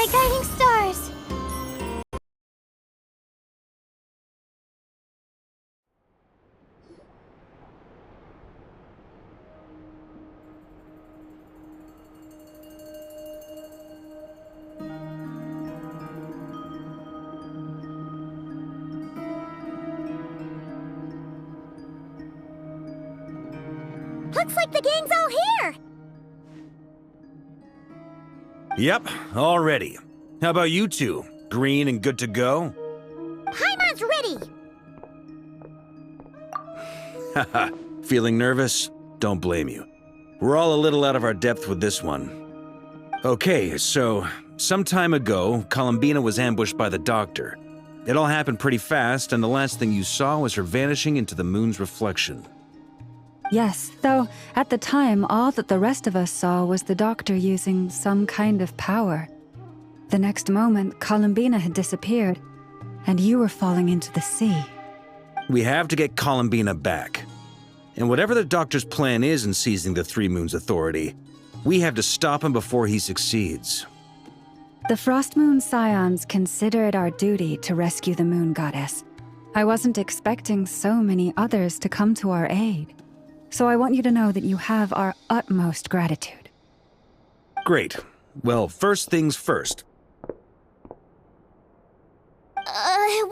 my guiding stars! Looks like the gang's all here! Yep, all ready. How about you two? Green and good to go? Paimon's ready! Haha, feeling nervous? Don't blame you. We're all a little out of our depth with this one. Okay, so, some time ago, Columbina was ambushed by the Doctor. It all happened pretty fast, and the last thing you saw was her vanishing into the moon's reflection. Yes, though at the time, all that the rest of us saw was the Doctor using some kind of power. The next moment, Columbina had disappeared, and you were falling into the sea. We have to get Columbina back. And whatever the Doctor's plan is in seizing the Three Moons Authority, we have to stop him before he succeeds. The Frost Moon Scions consider it our duty to rescue the Moon Goddess. I wasn't expecting so many others to come to our aid. So I want you to know that you have our utmost gratitude. Great. Well, first things first.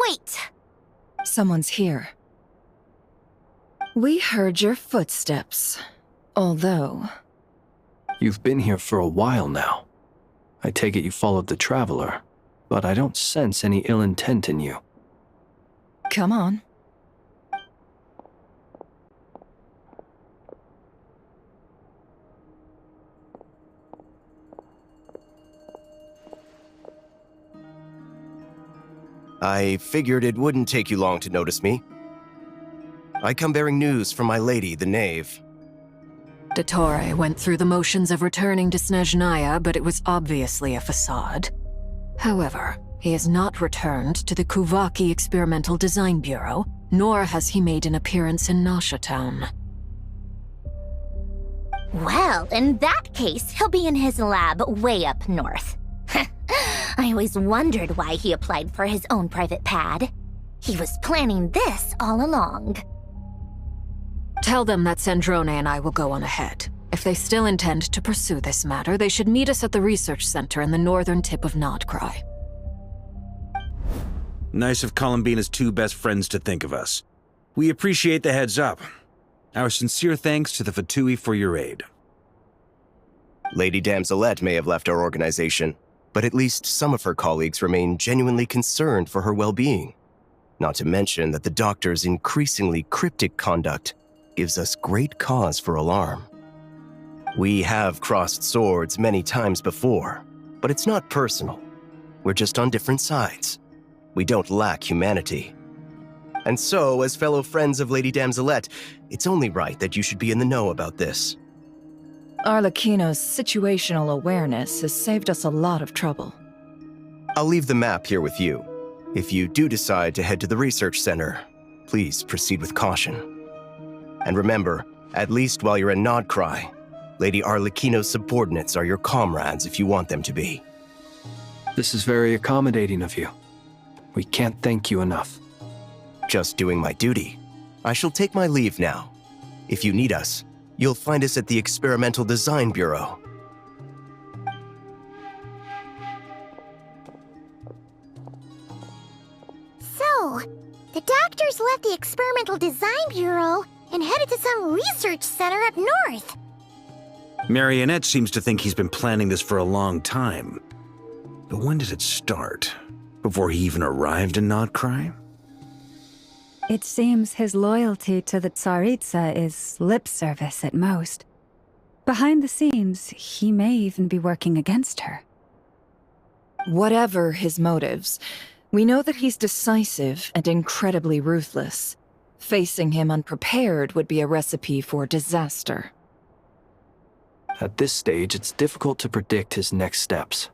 Wait. Someone's here. We heard your footsteps. Although... You've been here for a while now. I take it you followed the Traveler, but I don't sense any ill intent in you. Come on. I figured it wouldn't take you long to notice me. I come bearing news from my lady, the Knave. Dottore went through the motions of returning to Snezhnaya, but it was obviously a facade. However, he has not returned to the Kuvaki Experimental Design Bureau, nor has he made an appearance in Nasha Town. Well, in that case, he'll be in his lab way up north. I always wondered why he applied for his own private pad. He was planning this all along. Tell them that Sandrone and I will go on ahead. If they still intend to pursue this matter, they should meet us at the research center in the northern tip of Nodcry. Nice of Columbina's two best friends to think of us. We appreciate the heads up. Our sincere thanks to the Fatui for your aid. Lady Damselette may have left our organization, but at least some of her colleagues remain genuinely concerned for her well-being. Not to mention that the Doctor's increasingly cryptic conduct gives us great cause for alarm. We have crossed swords many times before, but it's not personal. We're just on different sides. We don't lack humanity. And so, as fellow friends of Lady Damselette, it's only right that you should be in the know about this. Arlecchino's situational awareness has saved us a lot of trouble. I'll leave the map here with you. If you do decide to head to the research center, please proceed with caution. And remember, at least while you're in Nodcry, Lady Arlecchino's subordinates are your comrades if you want them to be. This is very accommodating of you. We can't thank you enough. Just doing my duty. I shall take my leave now. If you need us, you'll find us at the Experimental Design Bureau. So, the Doctor's left the Experimental Design Bureau and headed to some research center up north. Marionette seems to think he's been planning this for a long time. But when did it start? Before he even arrived in Nodcry? It seems his loyalty to the Tsaritsa is lip service at most. Behind the scenes, he may even be working against her. Whatever his motives, we know that he's decisive and incredibly ruthless. Facing him unprepared would be a recipe for disaster. At this stage, it's difficult to predict his next steps.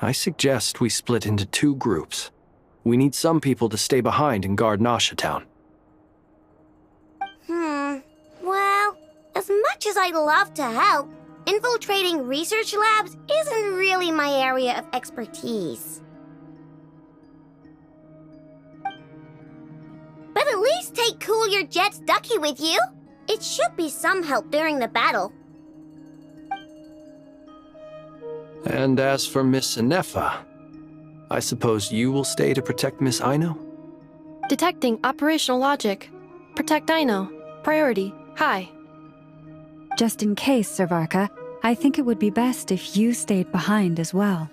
I suggest we split into two groups. We need some people to stay behind and guard Nasha Town. Well, as much as I'd love to help, Infiltrating research labs isn't really my area of expertise. But at least take Cool Your Jet's Ducky with you. It should be some help during the battle. And as for Miss Inefa, I suppose you will stay to protect Miss Aino? Detecting operational logic. Protect Dino. Priority. High. Just in case, Servarka, I think it would be best if you stayed behind as well.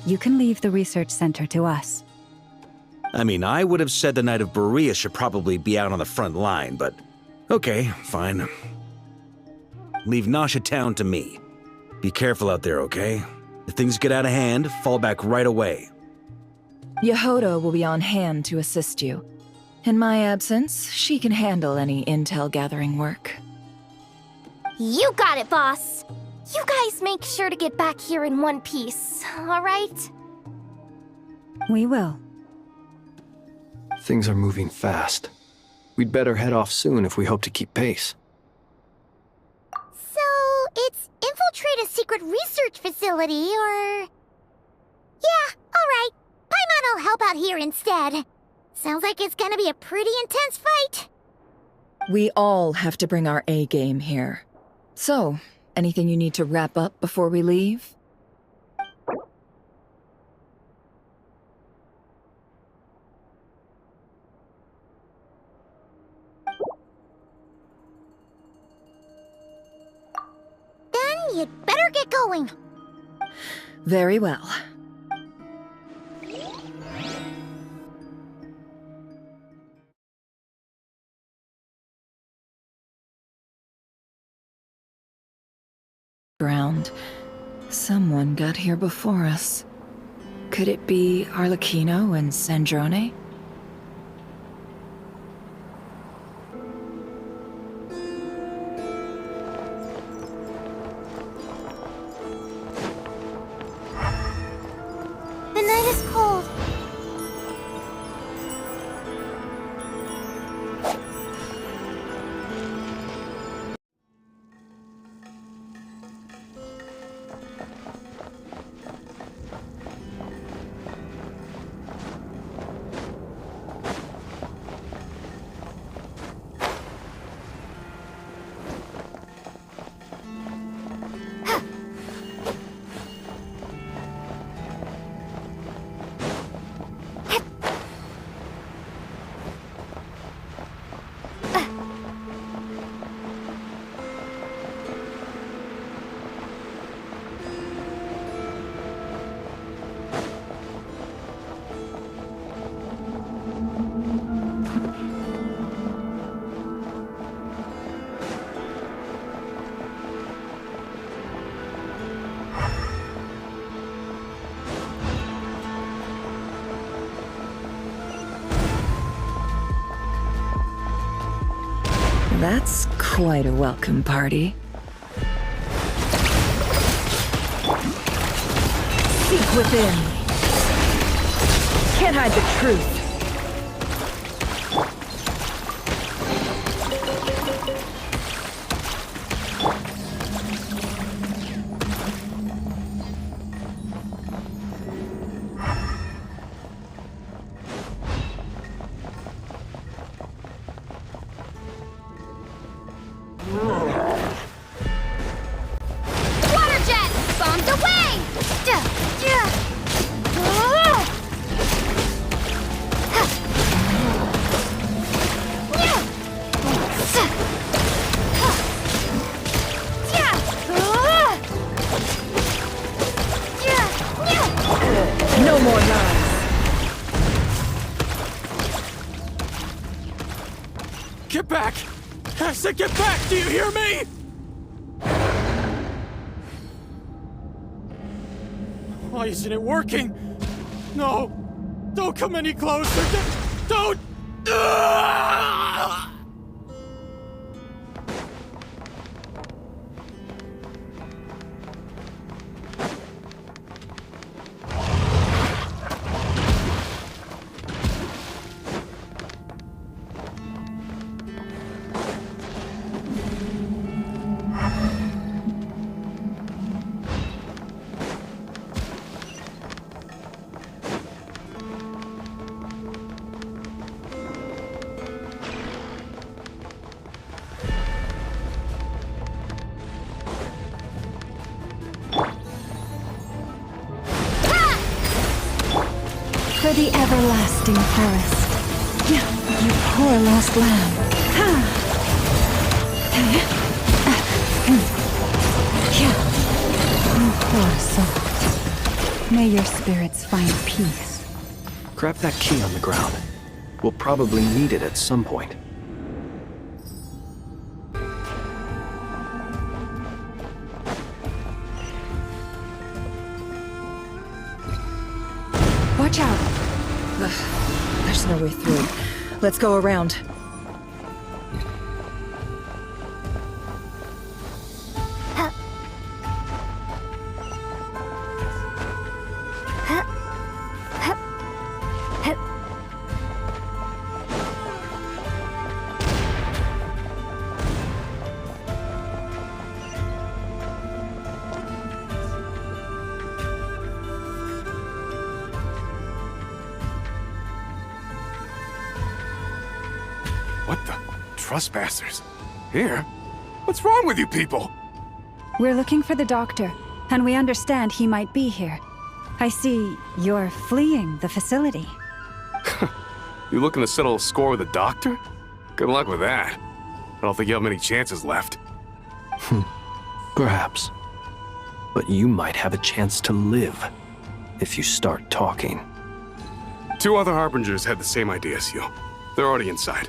You can leave the research center to us. I mean, I would have said the Knight of Berea should probably be out on the front line, but okay, fine. Leave Nasha Town to me. Be careful out there, okay? If things get out of hand, fall back right away. Yehoda will be on hand to assist you. In my absence, she can handle any intel gathering work. You got it, boss. You guys make sure to get back here in one piece, all right? We will. Things are moving fast. We'd better head off soon if we hope to keep pace. So, it's infiltrate a secret research facility, or... Yeah, alright. Paimon will help out here instead. Sounds like it's gonna be a pretty intense fight. We all have to bring our A game here. So, anything you need to wrap up before we leave? Then you'd better get going. Very well. Ground. Someone got here before us. Could it be Arlecchino and Sandrone? The night is cold. That's quite a welcome party. Seek within. Can't hide the truth. Water jet! Bombs away! No more lies. Get back! I said get back! Do you hear me? Why isn't it working? No! Don't come any closer! Don't! the everlasting forest. You poor lost lamb. You poor soul. May your spirits find peace. Grab that key on the ground. We'll probably need it at some point. Watch out! Ugh, there's no way through. Let's go around. What the? Trespassers? Here? What's wrong with you people? We're looking for the doctor, and we understand he might be here. I see you're fleeing the facility. You looking to settle a score with the doctor? Good luck with that. I don't think you have many chances left. Perhaps. But you might have a chance to live if you start talking. 2 other Harbingers had the same idea as you. They're already inside.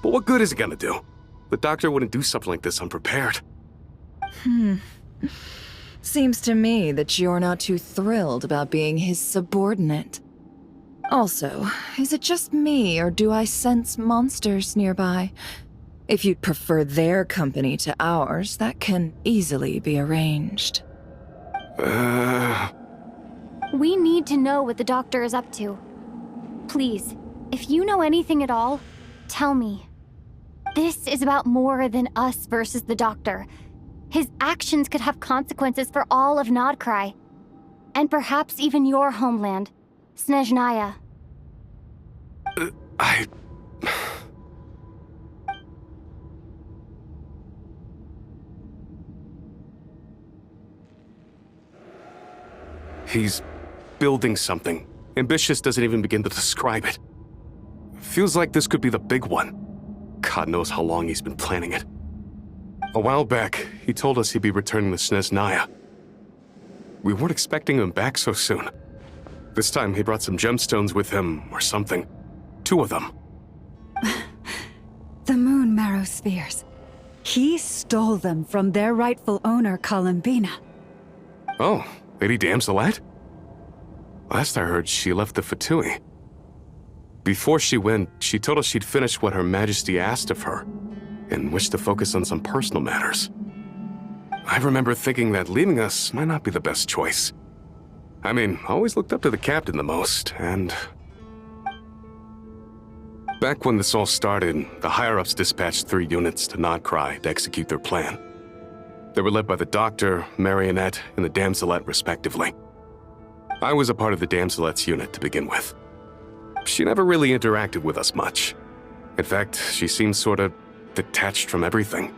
But what good is it gonna do? The doctor wouldn't do something like this unprepared. Seems to me that you're not too thrilled about being his subordinate. Also, is it just me, or do I sense monsters nearby? If you'd prefer their company to ours, that can easily be arranged. We need to know what the doctor is up to. Please, if you know anything at all, tell me. This is about more than us versus the doctor. His actions could have consequences for all of Nodcry. And perhaps even your homeland, Snezhnaya. He's building something. Ambitious doesn't even begin to describe it. Feels like this could be the big one. God knows how long he's been planning it. A while back, he told us he'd be returning to Snezhnaya. We weren't expecting him back so soon. This time he brought some gemstones with him, or something. 2 of them. The moon marrow spheres. He stole them from their rightful owner, Columbina. Oh, Lady Damselet? Last I heard, she left the Fatui. Before she went, she told us she'd finished what Her Majesty asked of her, and wished to focus on some personal matters. I remember thinking that leaving us might not be the best choice. I mean, I always looked up to the captain the most, and... Back when this all started, the higher-ups dispatched 3 units to Nodcry to execute their plan. They were led by the Doctor, Marionette, and the Damselet, respectively. I was a part of the Damselet's unit to begin with. She never really interacted with us much. In fact, she seemed sort of detached from everything.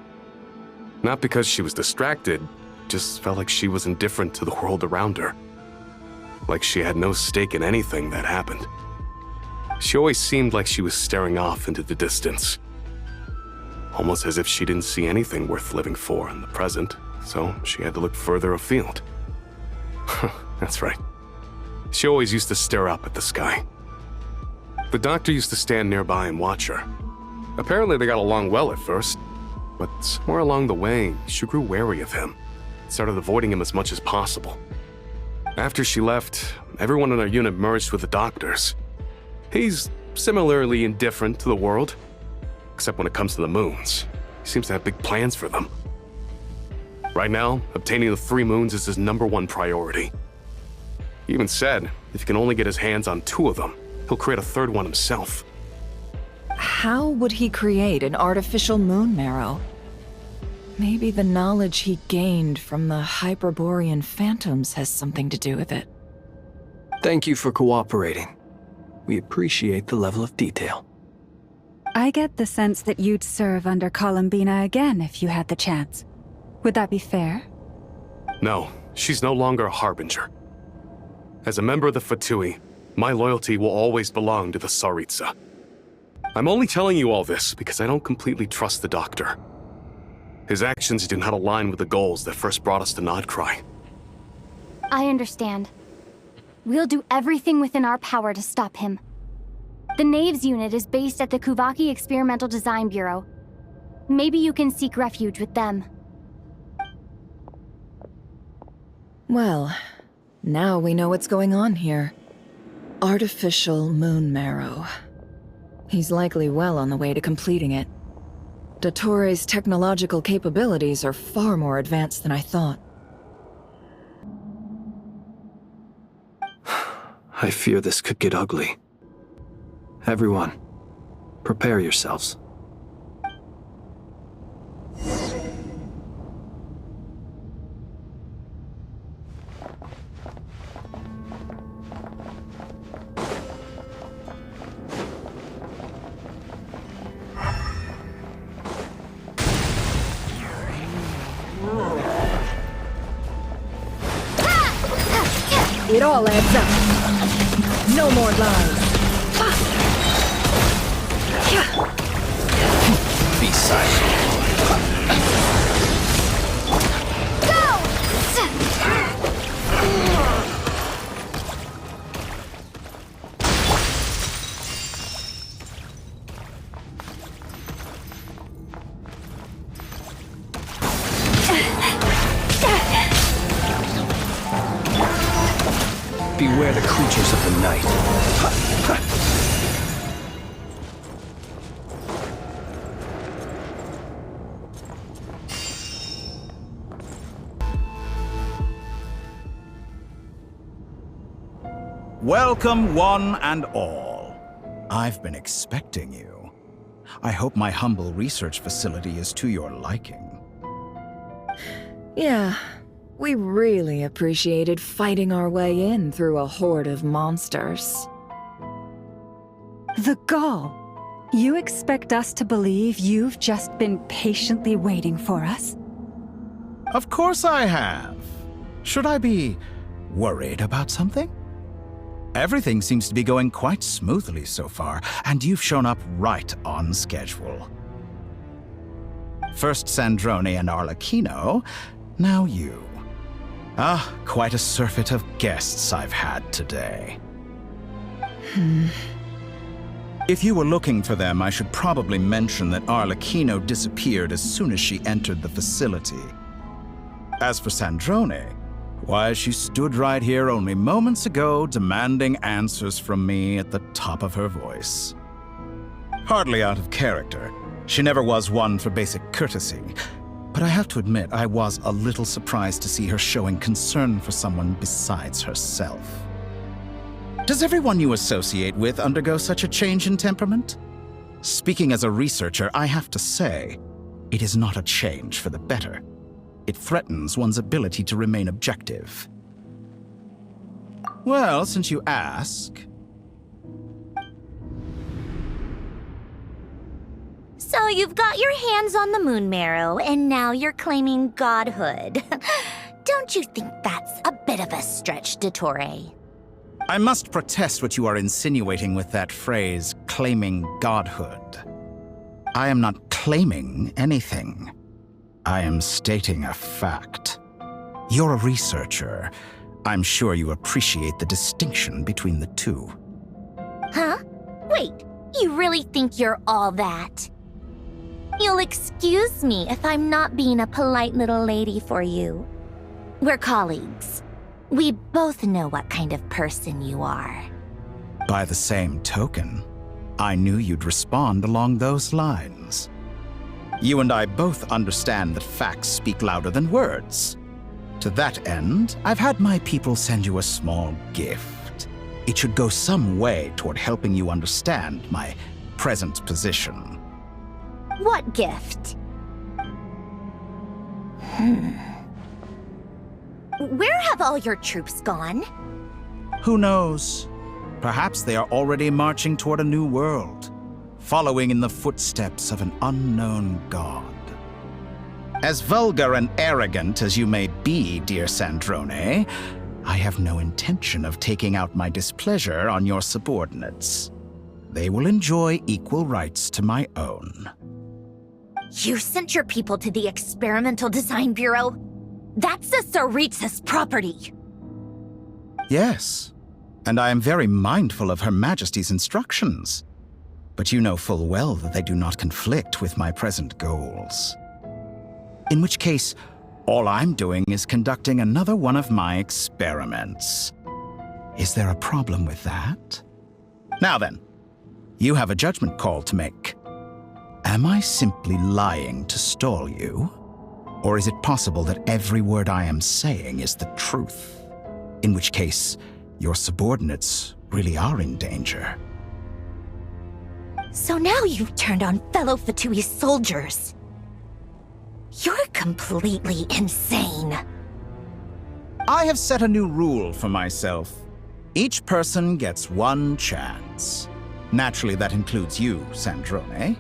Not because she was distracted, just felt like she was indifferent to the world around her. Like she had no stake in anything that happened. She always seemed like she was staring off into the distance. Almost as if she didn't see anything worth living for in the present, so she had to look further afield. That's right. She always used to stare up at the sky. The Doctor used to stand nearby and watch her. Apparently they got along well at first, but somewhere along the way, she grew wary of him, started avoiding him as much as possible. After she left, everyone in our unit merged with the Doctor's. He's similarly indifferent to the world, except when it comes to the moons. He seems to have big plans for them. Right now, obtaining the 3 moons is his #1 priority. He even said, if he can only get his hands on 2 of them, he'll create a 3rd one himself. How would he create an artificial moon marrow? Maybe the knowledge he gained from the Hyperborean phantoms has something to do with it. Thank you for cooperating. We appreciate the level of detail. I get the sense that you'd serve under Columbina again if you had the chance. Would that be fair? No, she's no longer a Harbinger. As a member of the Fatui, My loyalty will always belong to the Tsaritsa. I'm only telling you all this because I don't completely trust the Doctor. His actions do not align with the goals that first brought us to Nodcry. I understand. We'll do everything within our power to stop him. The Knaves unit is based at the Kuvaki Experimental Design Bureau. Maybe you can seek refuge with them. Well, now we know what's going on here. Artificial moon marrow. He's likely well on the way to completing it. Dottore's technological capabilities are far more advanced than I thought. I fear this could get ugly. Everyone, prepare yourselves. It all adds up. No more lies. Be silent. Beware the creatures of the night. Welcome, one and all. I've been expecting you. I hope my humble research facility is to your liking. Yeah, we really appreciated fighting our way in through a horde of monsters. The gall! You expect us to believe you've just been patiently waiting for us? Of course I have. Should I be worried about something? Everything seems to be going quite smoothly so far, and you've shown up right on schedule. First Sandrone and Arlecchino, now you. Ah, quite a surfeit of guests I've had today. If you were looking for them, I should probably mention that Arlecchino disappeared as soon as she entered the facility. As for Sandrone, why, she stood right here only moments ago demanding answers from me at the top of her voice. Hardly out of character. She never was one for basic courtesy. But I have to admit, I was a little surprised to see her showing concern for someone besides herself. Does everyone you associate with undergo such a change in temperament? Speaking as a researcher, I have to say, it is not a change for the better. It threatens one's ability to remain objective. Well, since you ask... So you've got your hands on the moon marrow, and now you're claiming godhood. Don't you think that's a bit of a stretch, Dottore? I must protest what you are insinuating with that phrase, claiming godhood. I am not claiming anything. I am stating a fact. You're a researcher. I'm sure you appreciate the distinction between the two. Huh? Wait, you really think you're all that? You'll excuse me if I'm not being a polite little lady for you. We're colleagues. We both know what kind of person you are. By the same token, I knew you'd respond along those lines. You and I both understand that facts speak louder than words. To that end, I've had my people send you a small gift. It should go some way toward helping you understand my present position. What gift? Where have all your troops gone? Who knows? Perhaps they are already marching toward a new world, following in the footsteps of an unknown god. As vulgar and arrogant as you may be, dear Sandrone, I have no intention of taking out my displeasure on your subordinates. They will enjoy equal rights to my own. You sent your people to the Experimental Design Bureau? That's the Tsaritsa's property! Yes, and I am very mindful of Her Majesty's instructions. But you know full well that they do not conflict with my present goals. In which case, all I'm doing is conducting another one of my experiments. Is there a problem with that? Now then, you have a judgment call to make. Am I simply lying to stall you? Or is it possible that every word I am saying is the truth? In which case, your subordinates really are in danger. So now you've turned on fellow Fatui soldiers. You're completely insane. I have set a new rule for myself. Each person gets one chance. Naturally, that includes you, Sandrone.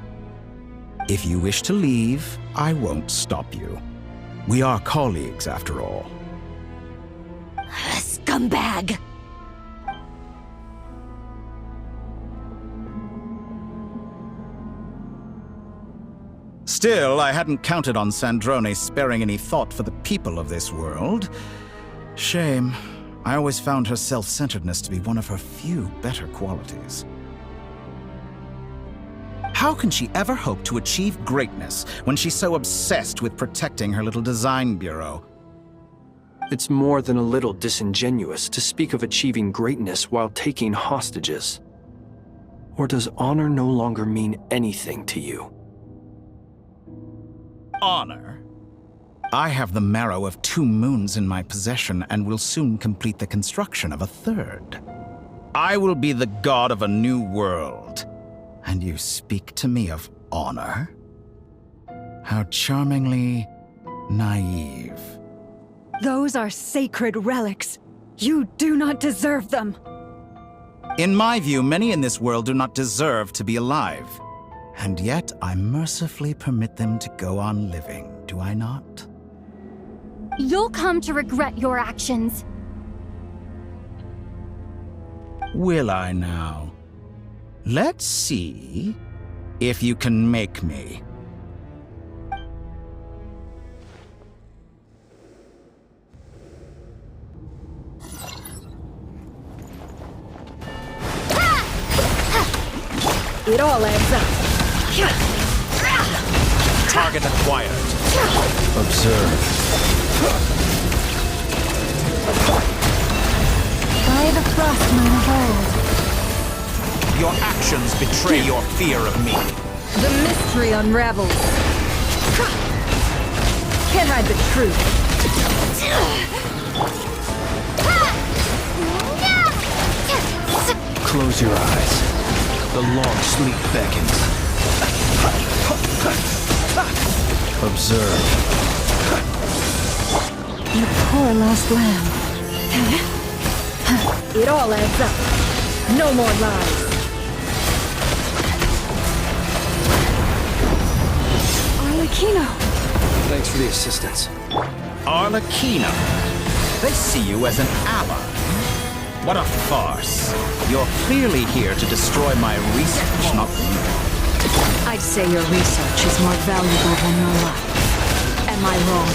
If you wish to leave, I won't stop you. We are colleagues, after all. Scumbag! Still, I hadn't counted on Sandrone sparing any thought for the people of this world. Shame. I always found her self-centeredness to be one of her few better qualities. How can she ever hope to achieve greatness when she's so obsessed with protecting her little design bureau? It's more than a little disingenuous to speak of achieving greatness while taking hostages. Or does honor no longer mean anything to you? Honor? I have the marrow of 2 moons in my possession and will soon complete the construction of a 3rd. I will be the god of a new world. And you speak to me of honor? How charmingly naive. Those are sacred relics. You do not deserve them. In my view, many in this world do not deserve to be alive. And yet, I mercifully permit them to go on living, do I not? You'll come to regret your actions. Will I now? Let's see if you can make me. It all adds up. Target acquired. Observe. By the frost moon of old. Your actions betray your fear of me. The mystery unravels. Can't hide the truth. Close your eyes. The long sleep beckons. Observe. You poor lost lamb. It all adds up. No more lies. Arlecchino! Thanks for the assistance. Arlecchino. They see you as an ally. What a farce. You're clearly here to destroy my research, not me. I'd say your research is more valuable than your life. Am I wrong?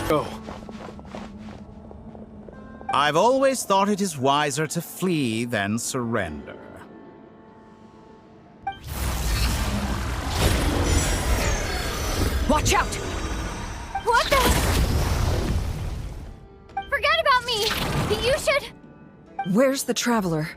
Go. I've always thought it is wiser to flee than surrender. Watch out! What the? Forget about me! You should... Where's the Traveler?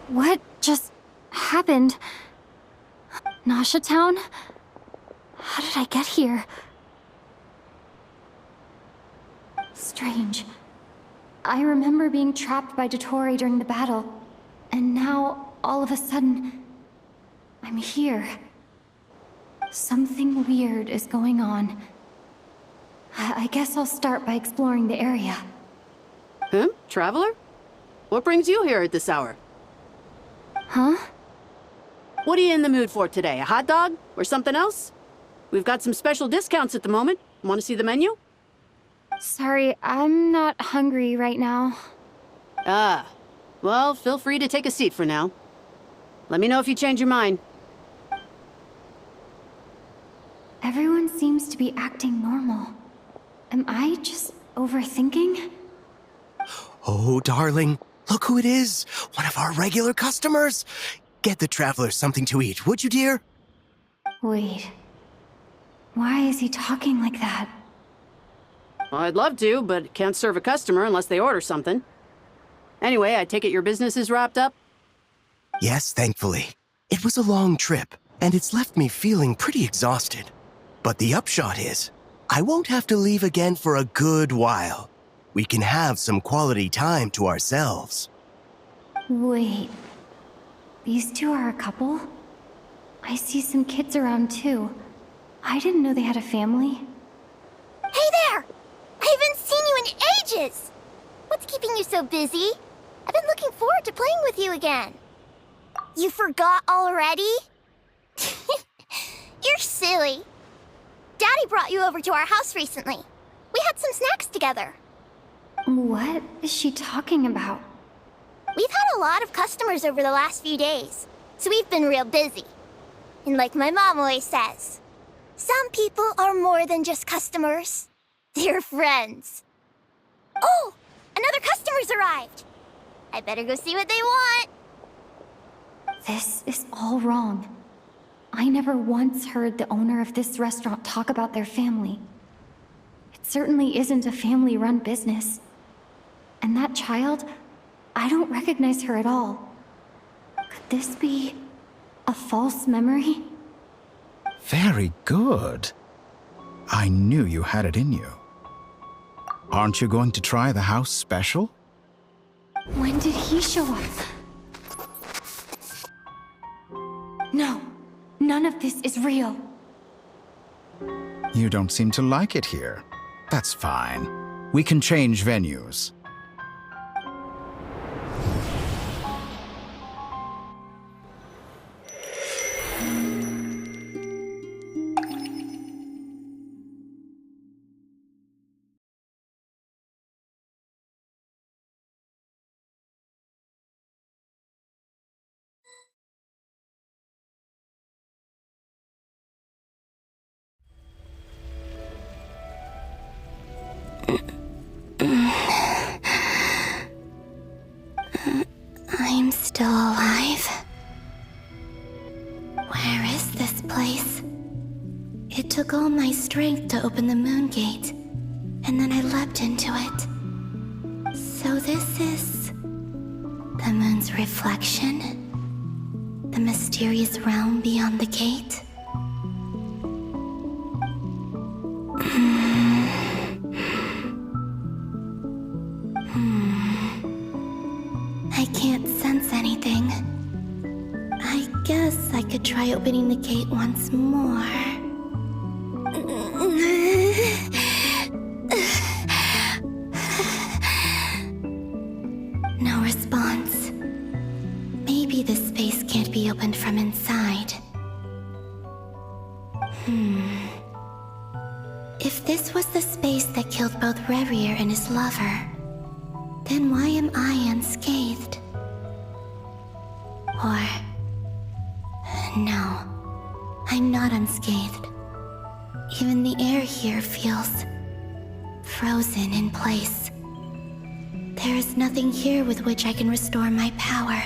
What just happened? Nasha Town? How did I get here? Strange. I remember being trapped by Dottore during the battle, and now, all of a sudden, I'm here. Something weird is going on. I guess I'll start by exploring the area. Huh? Traveler? What brings you here at this hour? Huh? What are you in the mood for today? A hot dog? Or something else? We've got some special discounts at the moment. Want to see the menu? Sorry, I'm not hungry right now. Ah. Well, feel free to take a seat for now. Let me know if you change your mind. Everyone seems to be acting normal. Am I just overthinking? Oh, darling, look who it is. One of our regular customers. Get the traveler something to eat, would you, dear? Wait. Why is he talking like that? Well, I'd love to, but can't serve a customer unless they order something. Anyway, I take it your business is wrapped up? Yes, thankfully. It was a long trip, and it's left me feeling pretty exhausted. But the upshot is, I won't have to leave again for a good while. We can have some quality time to ourselves. Wait. These two are a couple? I see some kids around too. I didn't know they had a family. Hey there! I haven't seen you in ages! What's keeping you so busy? I've been looking forward to playing with you again. You forgot already? You're silly. Daddy brought you over to our house recently. We had some snacks together. What is she talking about? We've had a lot of customers over the last few days, so we've been real busy. And like my mom always says, some people are more than just customers. They're friends. Oh, another customer's arrived. I better go see what they want. This is all wrong. I never once heard the owner of this restaurant talk about their family. It certainly isn't a family-run business. And that child, I don't recognize her at all. Could this be a false memory? Very good. I knew you had it in you. Aren't you going to try the house special? When did he show up? No, none of this is real. You don't seem to like it here. That's fine. We can change venues. I'm still alive. Where is this place? It took all my strength to open the moon gate, and then I leapt into it. So this is the moon's reflection? The mysterious realm beyond the gate? I can't sense anything. I guess I could try opening the gate once more. No response. Maybe this space can't be opened from inside. If this was the space that killed both Revier and his lover, then why am I unscathed? Or... no, I'm not unscathed. Even the air here feels... frozen in place. There is nothing here with which I can restore my power.